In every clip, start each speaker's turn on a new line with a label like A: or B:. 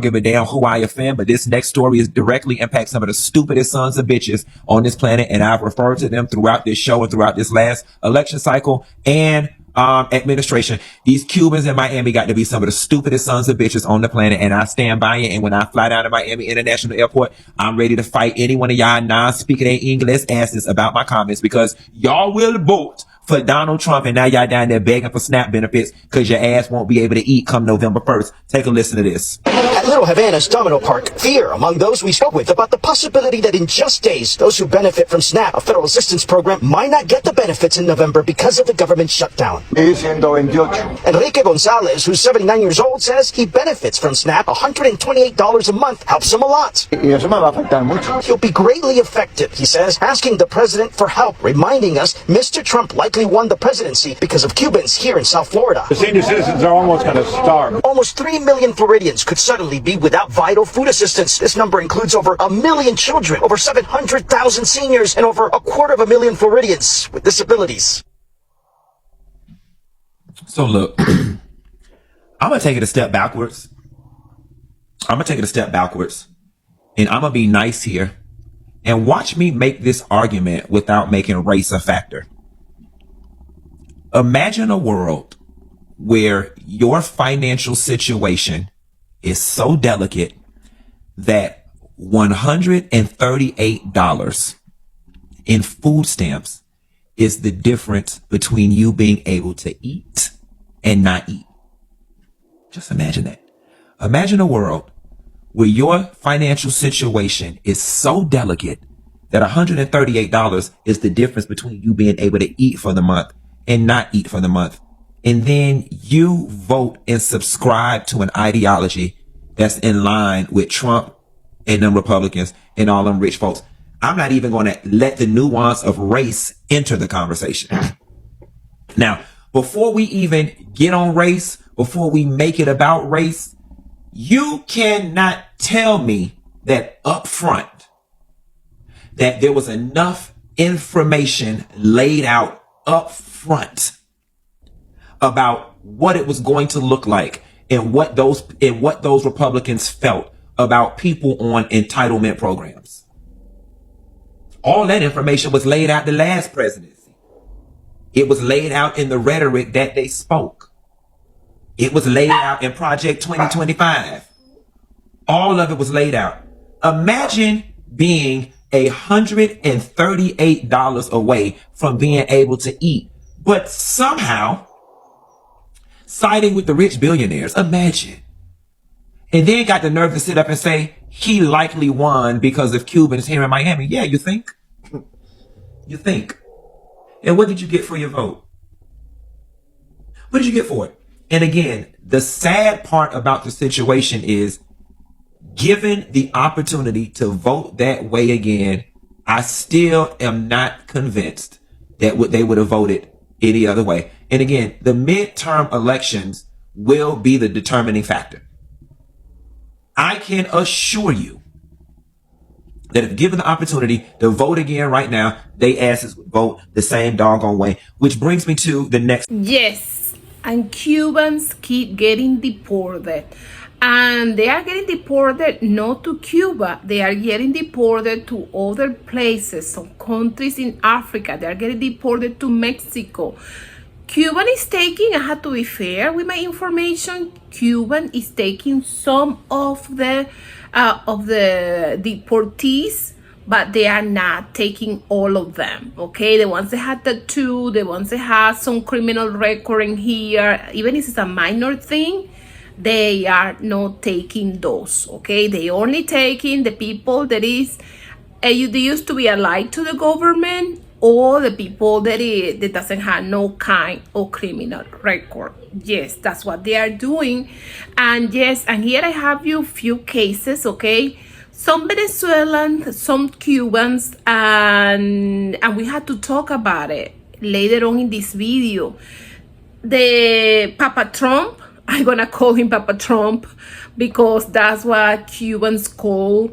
A: give a damn who I offend, but this next story is directly impacts some of the stupidest sons of bitches on this planet, and I've referred to them throughout this show and throughout this last election cycle and administration. These Cubans in Miami got to be some of the stupidest sons of bitches on the planet, and I stand by it. And when I fly down to Miami International Airport, I'm ready to fight any one of y'all non-speaking English asses about my comments, because y'all will vote for Donald Trump, and now y'all down there begging for SNAP benefits because your ass won't be able to eat come November 1st. Take a listen to this.
B: At Little Havana's Domino Park, fear among those we spoke with about the possibility that in just days, those who benefit from SNAP, a federal assistance program, might not get the benefits in November because of the government shutdown. Enrique Gonzalez, who's 79 years old, says he benefits from SNAP. $128 a month helps him a lot. He'll be greatly affected, he says, asking the president for help, reminding us Mr. Trump likely won the presidency because of Cubans here in South Florida.
C: The senior citizens are almost going to starve.
B: Almost 3 million Floridians could suddenly be without vital food assistance. This number includes over 1 million children, over 700,000 seniors, and over 250,000 Floridians with disabilities.
A: So look, I'm going to take it a step backwards. And I'm going to be nice here and watch me make this argument without making race a factor. Imagine a world where your financial situation is so delicate that $138 in food stamps is the difference between you being able to eat and not eat. Just imagine that. Imagine a world where your financial situation is so delicate that $138 is the difference between you being able to eat for the month and not eat for the month. And then you vote and subscribe to an ideology that's in line with Trump and them Republicans and all them rich folks. I'm not even going to let the nuance of race enter the conversation. Now, before we even get on race, before we make it about race, you cannot tell me that up front that there was enough information laid out up front about what it was going to look like and what those Republicans felt about people on entitlement programs. All that information was laid out the last presidency. It was laid out in the rhetoric that they spoke. It was laid out in Project 2025. All of it was laid out. Imagine being $138 away from being able to eat, but somehow siding with the rich billionaires. Imagine. And then got the nerve to sit up and say he likely won because of Cubans here in Miami. Yeah, you think? You think. And what did you get for your vote? What did you get for it? And again, the sad part about the situation is, given the opportunity to vote that way again, I still am not convinced that they would have voted any other way. And again, the midterm elections will be the determining factor. I can assure you that if given the opportunity to vote again right now, they asses would vote the same doggone way. Which brings me to the next.
D: Yes, and Cubans keep getting deported. And they are getting deported not to Cuba. They are getting deported to other places, some countries in Africa. They are getting deported to Mexico. Cuban is taking, I have to be fair with my information, Cuban is taking some of the deportees, but they are not taking all of them, okay? The ones that had tattoo, the ones that have some criminal record in here, even if it's a minor thing, they are not taking those, okay? They only taking the people that is, they used to be allied to the government, or the people that doesn't have no kind of criminal record. Yes, that's what they are doing. And yes, and here I have you few cases, okay? Some Venezuelans, some Cubans, and we had to talk about it later on in this video. The Papa Trump, I'm gonna call him Papa Trump because that's what Cubans call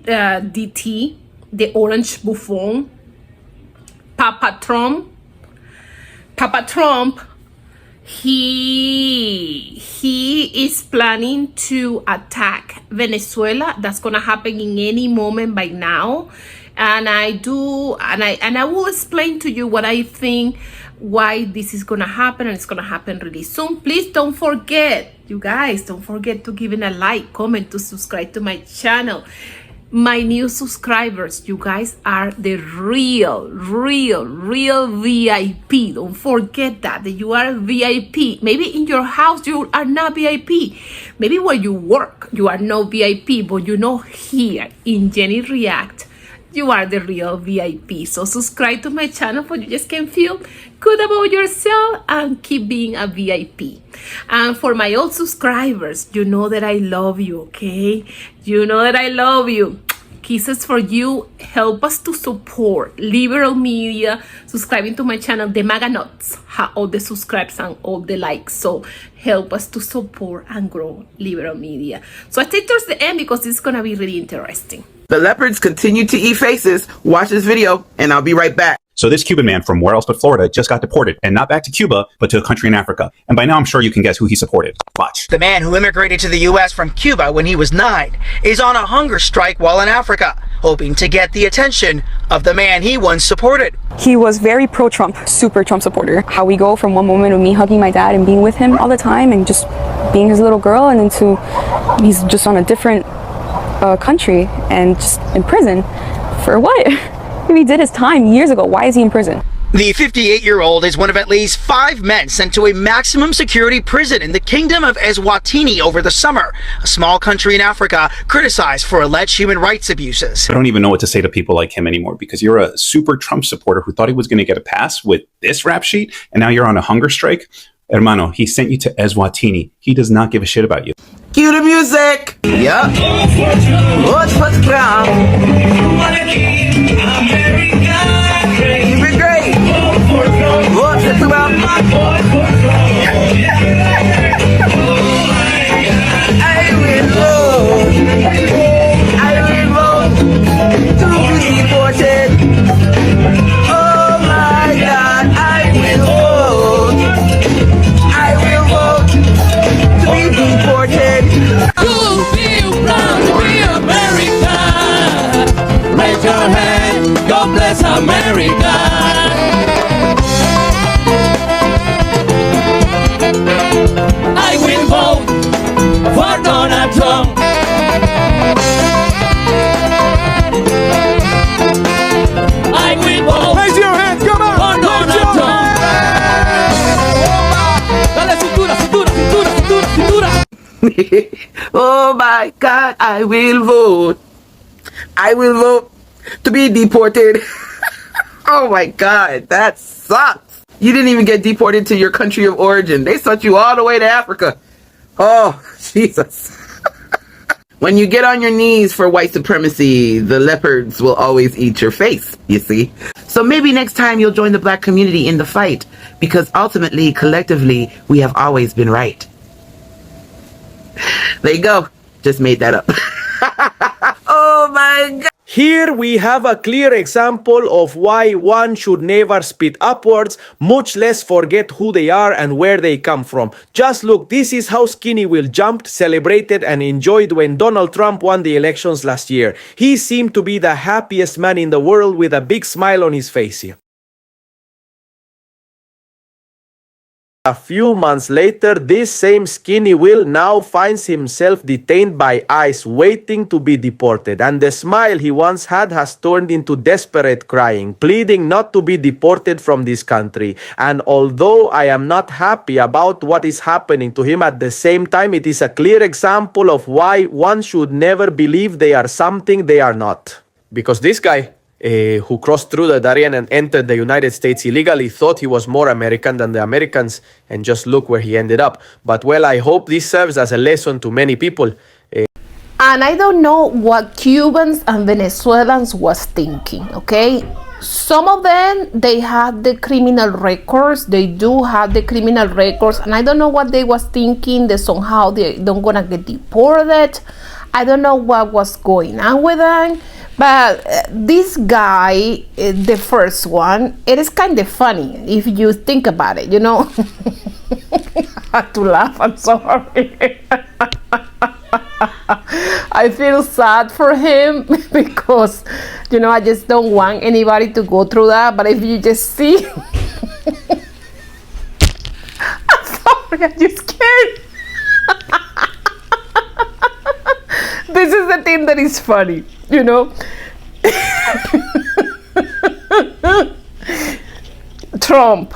D: DT, the orange buffoon. Papa Trump he is planning to attack Venezuela. That's gonna happen in any moment by now. And I will explain to you what I think, why this is gonna happen, and it's gonna happen really soon. Please don't forget, you guys, don't forget to give it a like, comment, to subscribe to my channel. My new subscribers, you guys are the real VIP. Don't forget that you are VIP. Maybe in your house you are not VIP. Maybe where you work you are no VIP, but you know, here in Jenny React, you are the real VIP. So subscribe to my channel so you just can feel good about yourself and keep being a VIP. And for my old subscribers, you know that I love you, okay? You know that I love you. Kisses for you. Help us to support liberal media. Subscribing to my channel, the MAGA nuts, all the subscribes and all the likes. So help us to support and grow liberal media. So I stay towards the end because it's gonna be really interesting.
E: The leopards continue to eat faces. Watch this video, and I'll be right back.
F: So this Cuban man from where else but Florida just got deported, and not back to Cuba, but to a country in Africa. And by now I'm sure you can guess who he supported. Watch.
B: The man who immigrated to the U.S. from Cuba when he was 9 is on a hunger strike while in Africa, hoping to get the attention of the man he once supported.
G: He was very pro-Trump, super Trump supporter. How we go from one moment of me hugging my dad and being with him all the time and just being his little girl, and into he's just on a different country and just in prison. For what? If he did his time years ago, why is he in prison?
B: The 58-year-old is one of at least 5 men sent to a maximum security prison in the Kingdom of Eswatini over the summer, a small country in Africa criticized for alleged human rights abuses.
F: I don't even know what to say to people like him anymore, because you're a super Trump supporter who thought he was going to get a pass with this rap sheet, and now you're on a hunger strike. Hermano, he sent you to Eswatini. He does not give a shit about you.
E: Cue the music. Yeah. What's the ground? Keep it great. What's it about? I will vote to be deported. Oh my God, I will vote to be deported.
H: You feel proud to be American. Raise your hand. God bless America. I will vote for Donald Trump. I will vote.
C: Raise your hand, come on!
H: For Donald Trump. Dale cintura, cintura, cintura, cintura, cintura.
E: Oh my God, I will vote. I will vote to be deported. Oh my God, that sucks. You didn't even get deported to your country of origin. They sent you all the way to Africa. Oh, Jesus. When you get on your knees for white supremacy, the leopards will always eat your face, you see. So maybe next time you'll join the black community in the fight, because ultimately, collectively, we have always been right. There you go. Just made that up. Oh my God.
I: Here we have a clear example of why one should never spit upwards, much less forget who they are and where they come from. Just look, this is how Skinny Will jumped, celebrated and enjoyed when Donald Trump won the elections last year. He seemed to be the happiest man in the world with a big smile on his face here. A few months later, this same Skinny Will now finds himself detained by ICE, waiting to be deported. And the smile he once had has turned into desperate crying, pleading not to be deported from this country. And although I am not happy about what is happening to him, at the same time, it is a clear example of why one should never believe they are something they are not. Because this guy, who crossed through the Darien and entered the United States illegally, thought he was more American than the Americans, and just look where he ended up. But well, I hope this serves as a lesson to many people.
D: And I don't know what Cubans and Venezuelans was thinking, okay? Some of them, they had the criminal records. They do have the criminal records. And I don't know what they was thinking, that somehow they don't gonna get deported. I don't know what was going on with them. But this guy, the first one, it is kind of funny if you think about it, you know. I had to laugh. I'm sorry. I feel sad for him because, you know, I just don't want anybody to go through that. But if you just see, I'm sorry, I just can't. This is the thing that is funny, you know. Trump,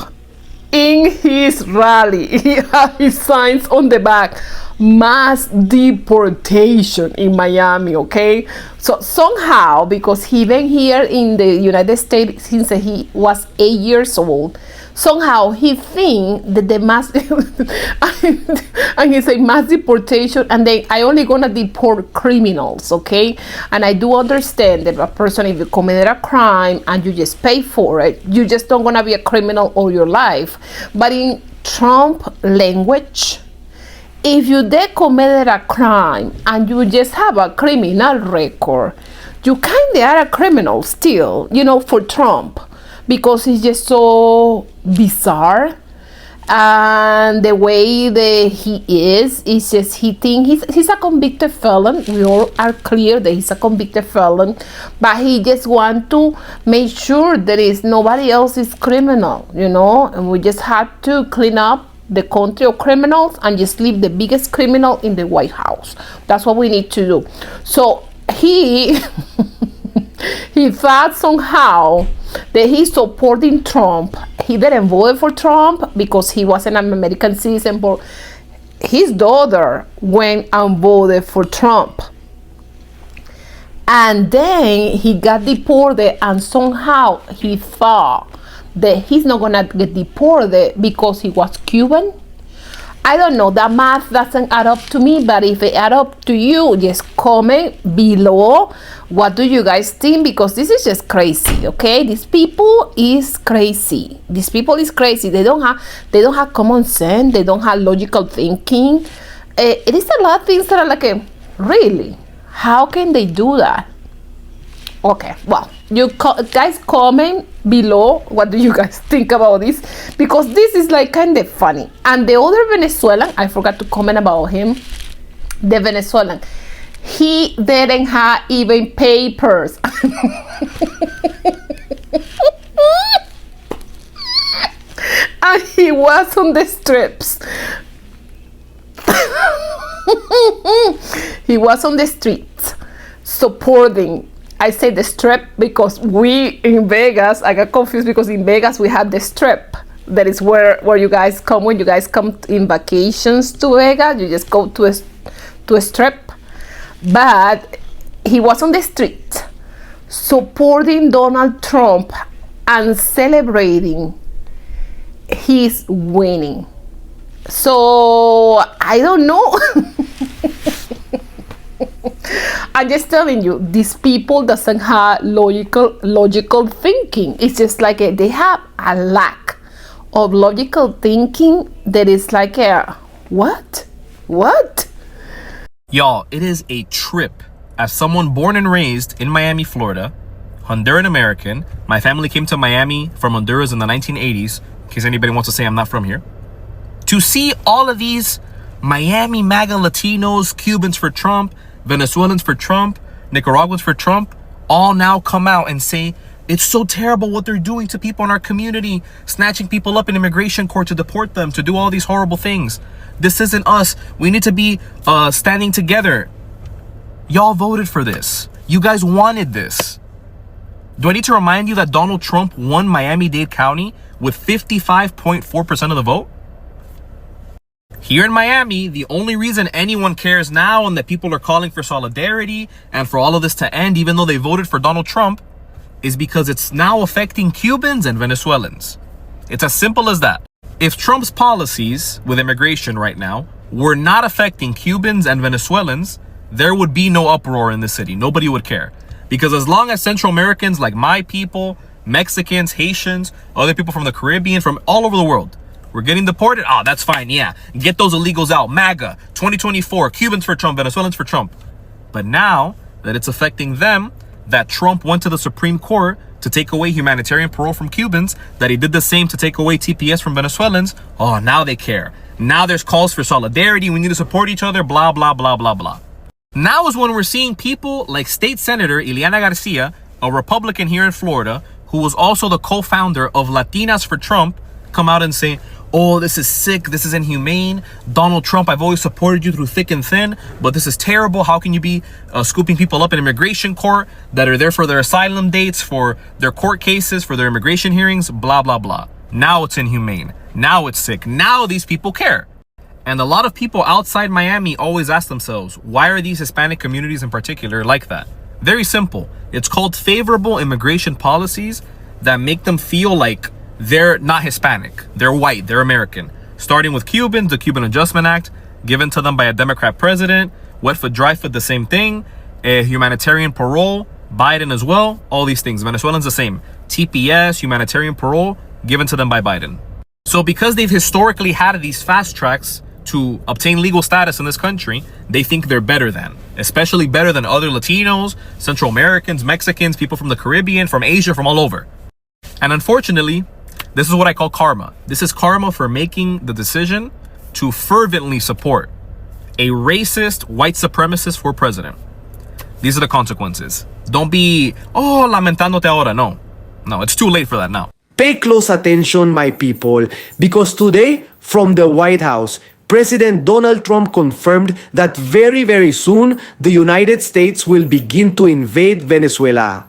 D: in his rally, he had his signs on the back, mass deportation in Miami, okay? So somehow, because he been here in the United States since he was 8 years old, somehow he think that the mass, and he say mass deportation, and then I only gonna deport criminals, okay? And I do understand that a person, if you committed a crime and you just pay for it, you just don't gonna be a criminal all your life. But in Trump language, if you did committed a crime and you just have a criminal record, you kind of are a criminal still, you know, for Trump, because he's just so bizarre. And the way that he is just he think he's a convicted felon. We all are clear that he's a convicted felon, but he just want to make sure that is nobody else is criminal, you know, and we just have to clean up the country of criminals and just leave the biggest criminal in the White House. That's what we need to do. So he he thought somehow that he's supporting Trump. He didn't vote for Trump because he wasn't an American citizen, but his daughter went and voted for Trump. And then he got deported, and somehow he thought that he's not gonna get deported because he was Cuban. I don't know, that math doesn't add up to me, but if it add up to you, just comment below what do you guys think, because this is just crazy, okay? These people is crazy. These people is crazy. They don't have common sense. They don't have logical thinking. It is a lot of things that are like, really? How can they do that? Okay, well, you guys comment below what do you guys think about this, because this is like kind of funny. And the other Venezuelan, I forgot to comment about him, the Venezuelan, he didn't have even papers. And he was on the strips. He was on the streets supporting, I say the strip because we in Vegas, I got confused because in Vegas we had the strip. That is where you guys come when you guys come in vacations to Vegas. You just go to a strip. But he was on the street supporting Donald Trump and celebrating his winning. So I don't know. I'm just telling you, these people doesn't have logical thinking. It's just like they have a lack of logical thinking that is like what?
J: Y'all, it is a trip. As someone born and raised in Miami, Florida, Honduran American, my family came to Miami from Honduras in the 1980s, in case anybody wants to say I'm not from here, to see all of these Miami MAGA Latinos, Cubans for Trump, Venezuelans for Trump, Nicaraguans for Trump, all now come out and say, it's so terrible what they're doing to people in our community, snatching people up in immigration court to deport them, to do all these horrible things. This isn't us. We need to be standing together. Y'all voted for this. You guys wanted this. Do I need to remind you that Donald Trump won Miami-Dade County with 55.4% of the vote? Here in Miami, the only reason anyone cares now and that people are calling for solidarity and for all of this to end, even though they voted for Donald Trump, is because it's now affecting Cubans and Venezuelans. It's as simple as that. If Trump's policies with immigration right now were not affecting Cubans and Venezuelans, there would be no uproar in the city. Nobody would care. Because as long as Central Americans like my people, Mexicans, Haitians, other people from the Caribbean, from all over the world, we're getting deported, that's fine, yeah. Get those illegals out. MAGA, 2024, Cubans for Trump, Venezuelans for Trump. But now that it's affecting them, that Trump went to the Supreme Court to take away humanitarian parole from Cubans, that he did the same to take away TPS from Venezuelans. Oh, now they care. Now there's calls for solidarity. We need to support each other, blah, blah, blah, blah, blah. Now is when we're seeing people like State Senator Ileana Garcia, a Republican here in Florida, who was also the co-founder of Latinas for Trump, come out and say, oh, this is sick, this is inhumane. Donald Trump, I've always supported you through thick and thin, but this is terrible. How can you be scooping people up in immigration court that are there for their asylum dates, for their court cases, for their immigration hearings, blah, blah, blah. Now it's inhumane. Now it's sick. Now these people care. And a lot of people outside Miami always ask themselves, why are these Hispanic communities in particular like that? Very simple. It's called favorable immigration policies that make them feel like they're not Hispanic. They're white. They're American. Starting with Cubans, the Cuban Adjustment Act, given to them by a Democrat president. Wet foot, dry foot, the same thing. Humanitarian parole, Biden as well. All these things. Venezuelans the same. TPS, humanitarian parole, given to them by Biden. So because they've historically had these fast tracks to obtain legal status in this country, they think they're better than, especially better than other Latinos, Central Americans, Mexicans, people from the Caribbean, from Asia, from all over. And unfortunately, this is what I call karma. This is karma for making the decision to fervently support a racist white supremacist for president. These are the consequences. Don't be, lamentándote ahora. No, it's too late for that now.
I: Pay close attention, my people, because today, from the White House, President Donald Trump confirmed that very, very soon, the United States will begin to invade Venezuela.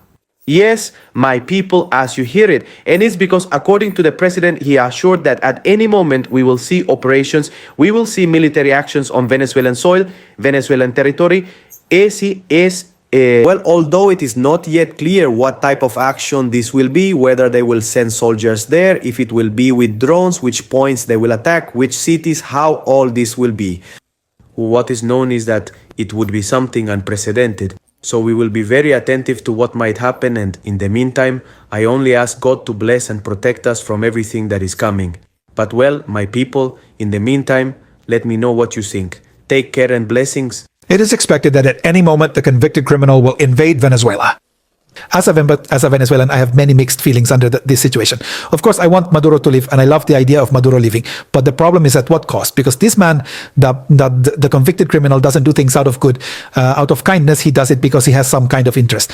I: Yes, my people, as you hear it. And it's because, according to the president, he assured that at any moment we will see operations, we will see military actions on Venezuelan soil, Venezuelan territory. Although it is not yet clear what type of action this will be, whether they will send soldiers there, if it will be with drones, which points they will attack, which cities, how all this will be. What is known is that it would be something unprecedented. So we will be very attentive to what might happen, and in the meantime, I only ask God to bless and protect us from everything that is coming. But well, my people, in the meantime, let me know what you think. Take care and blessings.
K: It is expected that at any moment the convicted criminal will invade Venezuela. As a Venezuelan, I have many mixed feelings under this situation. Of course, I want Maduro to leave, and I love the idea of Maduro leaving. But the problem is at what cost? Because this man, the convicted criminal, doesn't do things out of kindness. He does it because he has some kind of interest.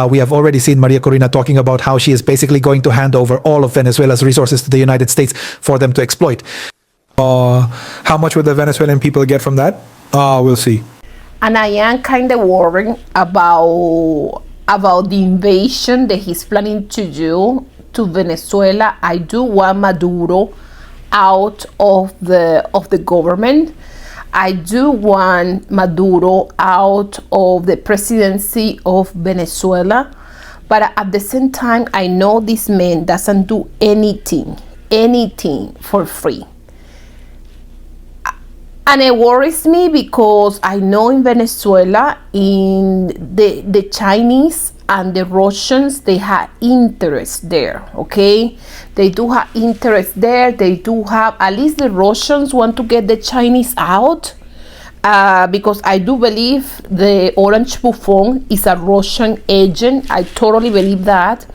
K: We have already seen Maria Corina talking about how she is basically going to hand over all of Venezuela's resources to the United States for them to exploit. How much would the Venezuelan people get from that? We'll see.
D: And I am kind of worried about the invasion that he's planning to do to Venezuela. I do want Maduro out of the government. I do want Maduro out of the presidency of Venezuela. But at the same time, I know this man doesn't do anything for free. And it worries me because I know in Venezuela, in the Chinese and the Russians, they have interest there, okay? They do have interest there. They do have, at least the Russians want to get the Chinese out because I do believe the Orange Buffon is a Russian agent. I totally believe that.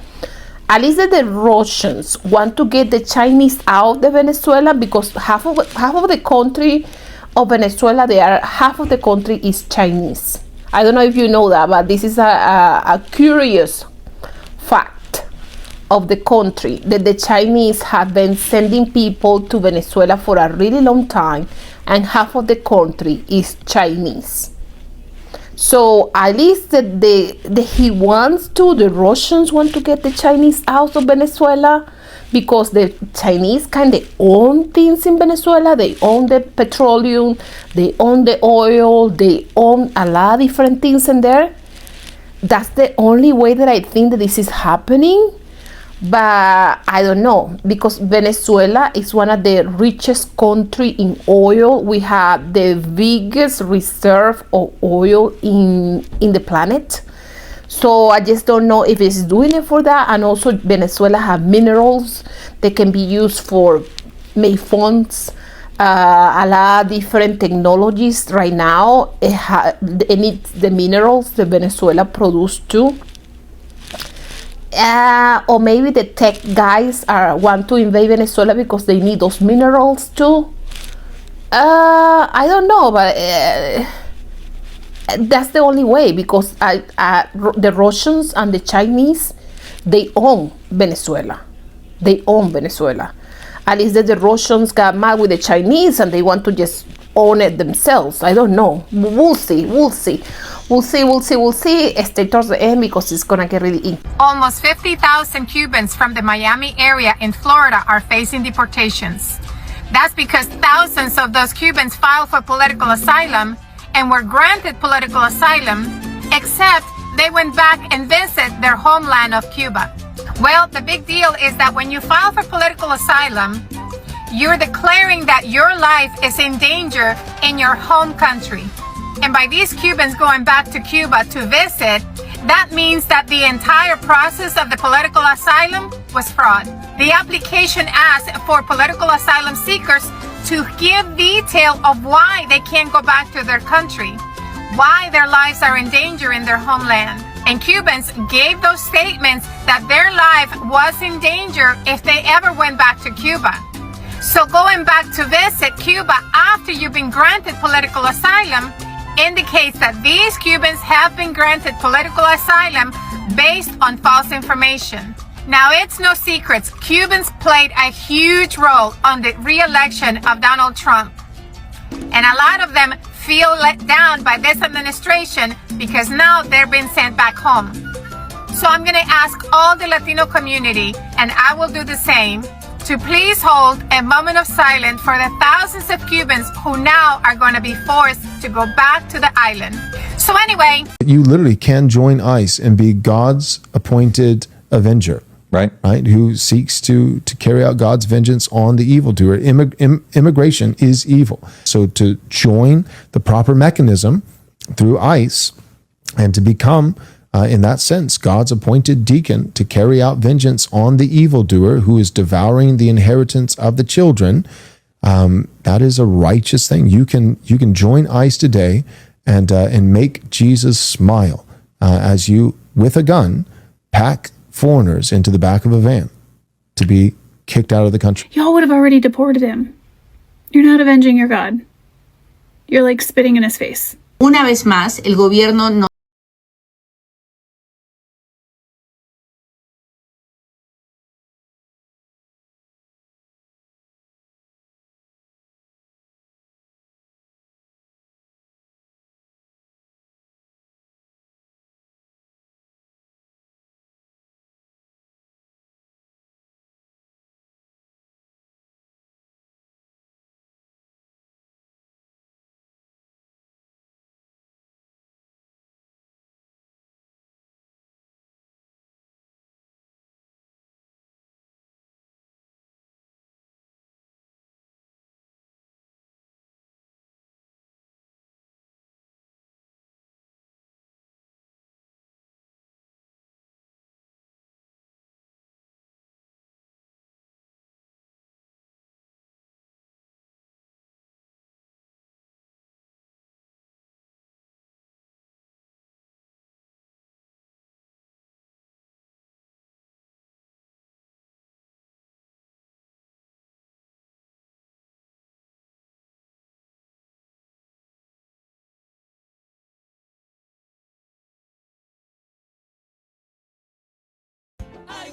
D: At least that the Russians want to get the Chinese out of Venezuela because half of the country of Venezuela, half of the country is Chinese. I don't know if you know that, but this is a curious fact of the country, that the Chinese have been sending people to Venezuela for a really long time, and half of the country is Chinese. So at least the Russians want to get the Chinese out of Venezuela, because the Chinese kind of own things in Venezuela. They own the petroleum, they own the oil, they own a lot of different things in there. That's the only way that I think that this is happening. But I don't know, because Venezuela is one of the richest country in oil. We have the biggest reserve of oil in the planet. So I just don't know if it's doing it for that. And also Venezuela have minerals that can be used for make phones, a lot of different technologies right now. It needs the minerals that Venezuela produce too. Or maybe the tech guys want to invade Venezuela because they need those minerals too. I don't know, but that's the only way, because the Russians and the Chinese, they own Venezuela. They own Venezuela. At least that the Russians got mad with the Chinese and they want to just own it themselves. I don't know. We'll see. We'll see. We'll see. We'll see. We'll see. Stay towards the end because it's gonna get really in.
L: Almost 50,000 Cubans from the Miami area in Florida are facing deportations. That's because thousands of those Cubans filed for political asylum and were granted political asylum, except they went back and visited their homeland of Cuba. Well, the big deal is that when you file for political asylum, you're declaring that your life is in danger in your home country. And by these Cubans going back to Cuba to visit, that means that the entire process of the political asylum was fraud. The application asked for political asylum seekers to give detail of why they can't go back to their country, why their lives are in danger in their homeland. And Cubans gave those statements that their life was in danger if they ever went back to Cuba. So going back to visit Cuba after you've been granted political asylum indicates that these Cubans have been granted political asylum based on false information. Now, it's no secret, Cubans played a huge role on the re-election of Donald Trump. And a lot of them feel let down by this administration because now they're being sent back home. So I'm going to ask all the Latino community, and I will do the same, to please hold a moment of silence for the thousands of Cubans who now are going to be forced to go back to the island. So anyway,
M: you literally can join ICE and be God's appointed avenger. Right, who seeks to carry out God's vengeance on the evildoer. Immigration is evil. So to join the proper mechanism through ICE and to become, in that sense, God's appointed deacon to carry out vengeance on the evildoer who is devouring the inheritance of the children, that is a righteous thing. You can join ICE today and make Jesus smile as you, with a gun, pack foreigners into the back of a van to be kicked out of the country.
N: Y'all would have already deported him. You're not avenging your God. You're like spitting in his face.
O: Una vez más, el gobierno no
H: I